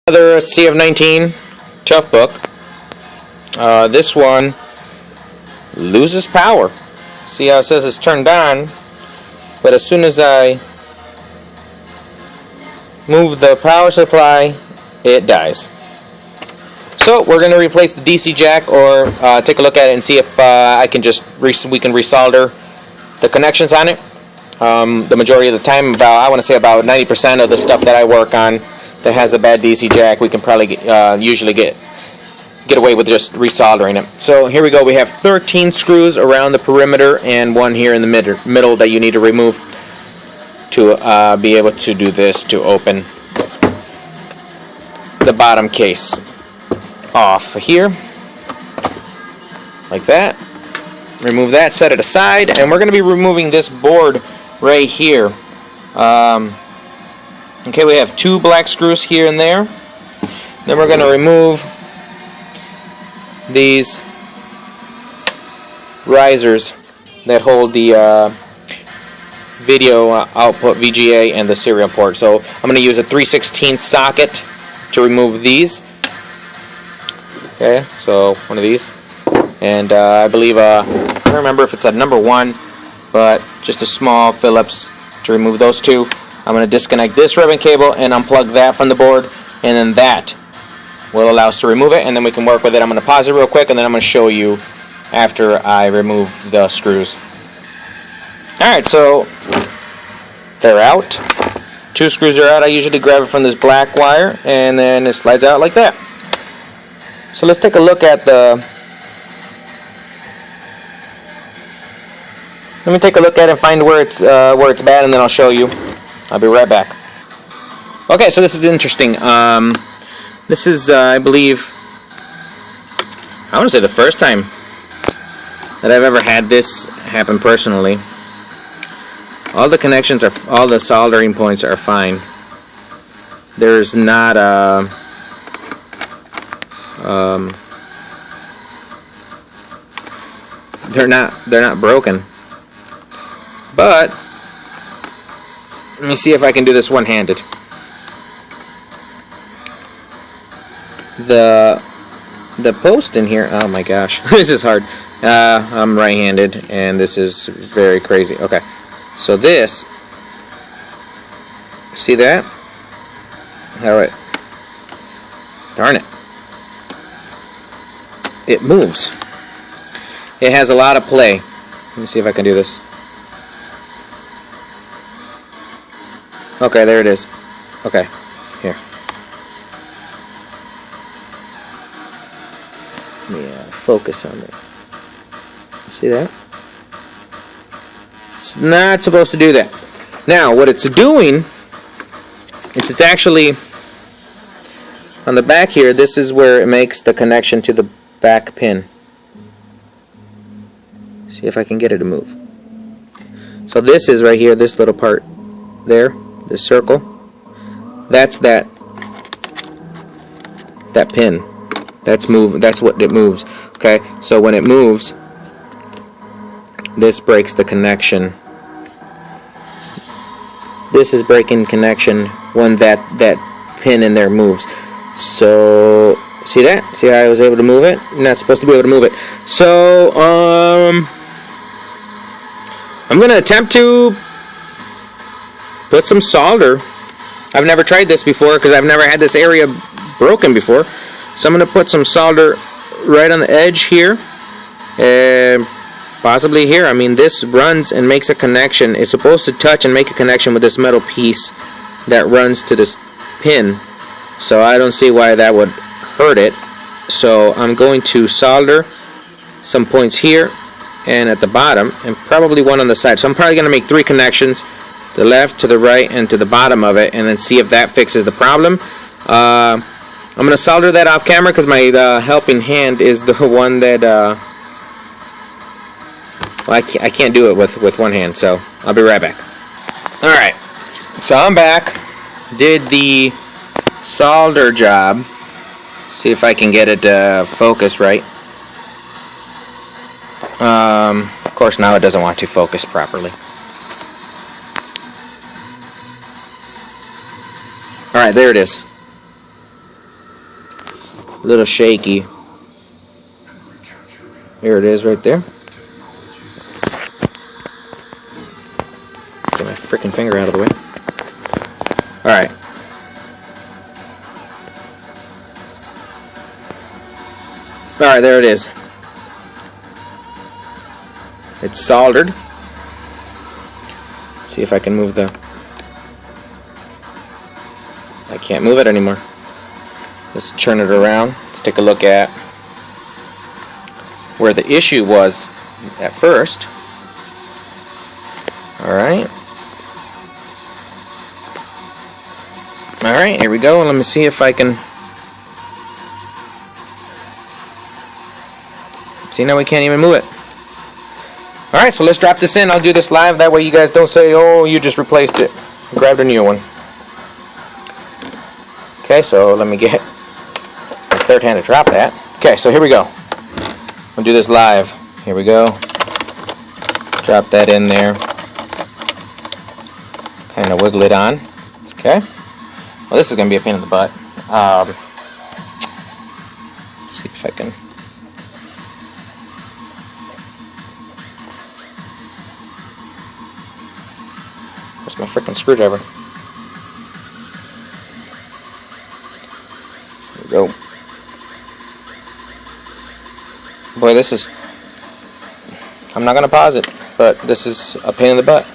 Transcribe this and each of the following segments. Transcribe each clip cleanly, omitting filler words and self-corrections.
Another CF-19 ToughBook. This one loses power. See how it says it's turned on, but as soon as I move the power supply, it dies. So we're going to replace the DC jack, or take a look at it and see if we can resolder the connections on it. The majority of the time, I want to say about 90% of the stuff that I work on that has a bad DC jack, we can probably usually get away with just resoldering it. So here we go. We have 13 screws around the perimeter and one here in the middle that you need to remove to be able to do this, to open the bottom case off here, like that. Remove that, set it aside, and we're going to be removing this board right here. Okay, we have 2 black screws here and there. Then we're going to remove these risers that hold the video output VGA and the serial port. So I'm going to use a 3/16 socket to remove these. Okay, so one of these. And I believe, I can't remember if it's a number 1, but just a small Phillips to remove those 2. I'm going to disconnect this ribbon cable and unplug that from the board, and then that will allow us to remove it, and then we can work with it. I'm going to pause it real quick, and then I'm going to show you after I remove the screws. Alright, so they're out. 2 screws are out. I usually grab it from this black wire, and then it slides out like that. So let's take a look at let me take a look at it and find where it's bad, and then I'll show you. I'll be right back. Okay, so this is interesting. This is, I believe, I want to say the first time that I've ever had this happen personally. All the connections all the soldering points are fine. There's not they're not broken. But let me see if I can do this one-handed. The post in here, oh my gosh, this is hard. I'm right-handed, and this is very crazy. Okay, so this, see that? Alright, darn it. It moves. It has a lot of play. Let me see if I can do this. Okay, there it is. Okay, here. Let me focus on it. See that? It's not supposed to do that. Now, what it's doing is it's actually on the back here. This is where it makes the connection to the back pin. See if I can get it to move. So this is right here, this little part there. This circle, that's that pin. That's what it moves. Okay, so when it moves, this breaks the connection. This is breaking connection when that pin in there moves. So see that? See how I was able to move it? You're not supposed to be able to move it. So I'm gonna attempt to put some solder. I've never tried this before because I've never had this area broken before. So I'm going to put some solder right on the edge here, and possibly here. I mean, this runs and makes a connection. It's supposed to touch and make a connection with this metal piece that runs to this pin. So I don't see why that would hurt it. So I'm going to solder some points here and at the bottom, and probably one on the side. So I'm probably going to make 3 connections. To the left, to the right, and to the bottom of it, and then see if that fixes the problem. I'm going to solder that off camera because my helping hand is the one that well, I can't do it with one hand, so I'll be right back. Alright, so I'm back. Did the solder job. See if I can get it to focus right. Of course, now it doesn't want to focus properly. Alright, there it is. a little shaky. Here it is right there. Get my freaking finger out of the way. Alright. Alright, there it is. It's soldered. See if I can move the... I can't move it anymore. Let's turn it around. Let's take a look at where the issue was at first. Alright. Alright, here we go. Let me see if I can... See, now we can't even move it. Alright, so let's drop this in. I'll do this live. That way you guys don't say, oh, you just replaced it. Grabbed a new one. Okay, so let me get my third hand to drop that. Okay, so here we go. We'll do this live. Here we go. Drop that in there. Kind of wiggle it on. Okay. Well, this is going to be a pain in the butt. Let's see if I can... Where's my freaking screwdriver? There we go. Boy, this is... I'm not going to pause it, but this is a pain in the butt.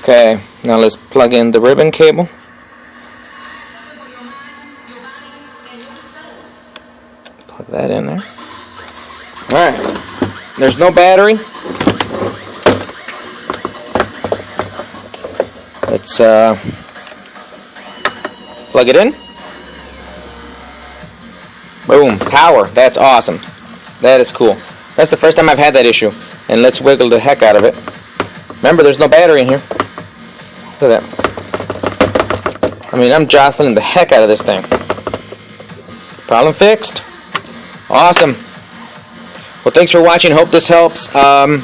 Okay, now let's plug in the ribbon cable. Plug that in there. Alright, there's no battery. Let's plug it in. Boom, power. That's awesome. That is cool. That's the first time I've had that issue. And let's wiggle the heck out of it. Remember, there's no battery in here. Look at that. I mean, I'm jostling the heck out of this thing. Problem fixed. Awesome. Well, thanks for watching. Hope this helps. The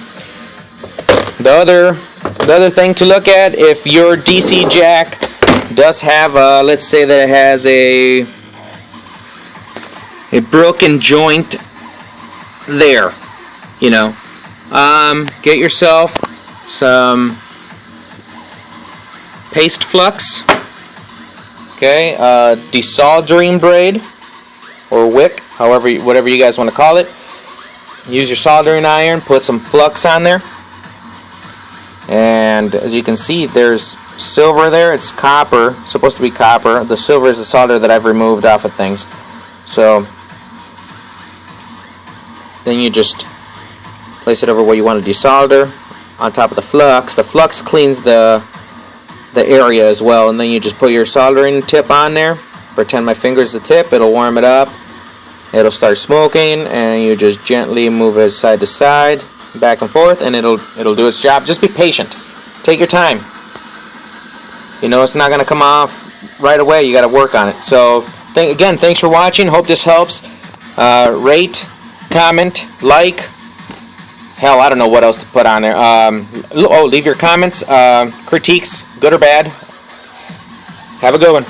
other thing to look at, if your DC jack does have, let's say that it has a broken joint there, you know, get yourself some paste flux, okay, desoldering braid or wick, whatever you guys want to call it. Use your soldering iron, put some flux on there, and as you can see, there's silver there. It's copper, supposed to be copper. The silver is the solder that I've removed off of things. So then you just place it over where you want to desolder on top of the flux. The flux cleans the area as well, and then you just put your soldering tip on there. Pretend my finger's the tip. It'll warm it up. It'll start smoking, and you just gently move it side to side, back and forth, and it'll do its job. Just be patient. Take your time. You know, it's not going to come off right away. You got to work on it. So again, thanks for watching. Hope this helps. Rate, comment, like. Hell, I don't know what else to put on there. Leave your comments, critiques, good or bad. Have a good one.